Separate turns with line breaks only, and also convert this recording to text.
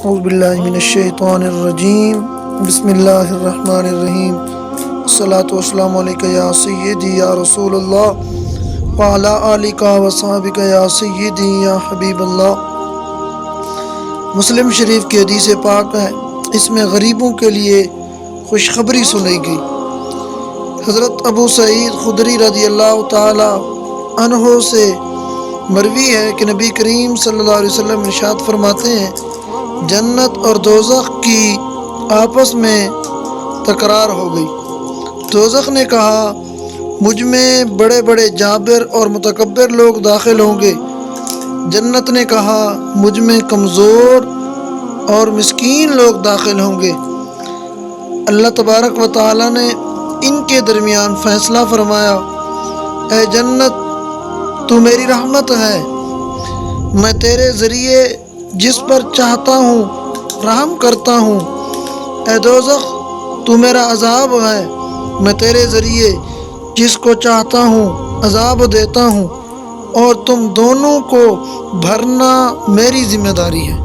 اعوذ باللہ من الشیطان الرجیم بسم اللہ الرحمن الرحیم الصلاۃ والسلام علیکہ یا سیدی یا رسول اللہ وعلی آلک و صحابک یا سیدی یا حبیب اللہ۔ مسلم شریف کی حدیث پاک ہے، اس میں غریبوں کے لیے خوشخبری سنائی گئی۔ حضرت ابو سعید خدری رضی اللہ تعالی عنہ سے مروی ہے کہ نبی کریم صلی اللہ علیہ وسلم ارشاد فرماتے ہیں، جنت اور دوزخ کی آپس میں تکرار ہو گئی۔ دوزخ نے کہا، مجھ میں بڑے بڑے جابر اور متکبر لوگ داخل ہوں گے۔ جنت نے کہا، مجھ میں کمزور اور مسکین لوگ داخل ہوں گے۔ اللہ تبارک و تعالی نے ان کے درمیان فیصلہ فرمایا، اے جنت تو میری رحمت ہے، میں تیرے ذریعے جس پر چاہتا ہوں رحم کرتا ہوں۔ اے دوزخ تو میرا عذاب ہے، میں تیرے ذریعے جس کو چاہتا ہوں عذاب دیتا ہوں، اور تم دونوں کو بھرنا میری ذمہ داری ہے۔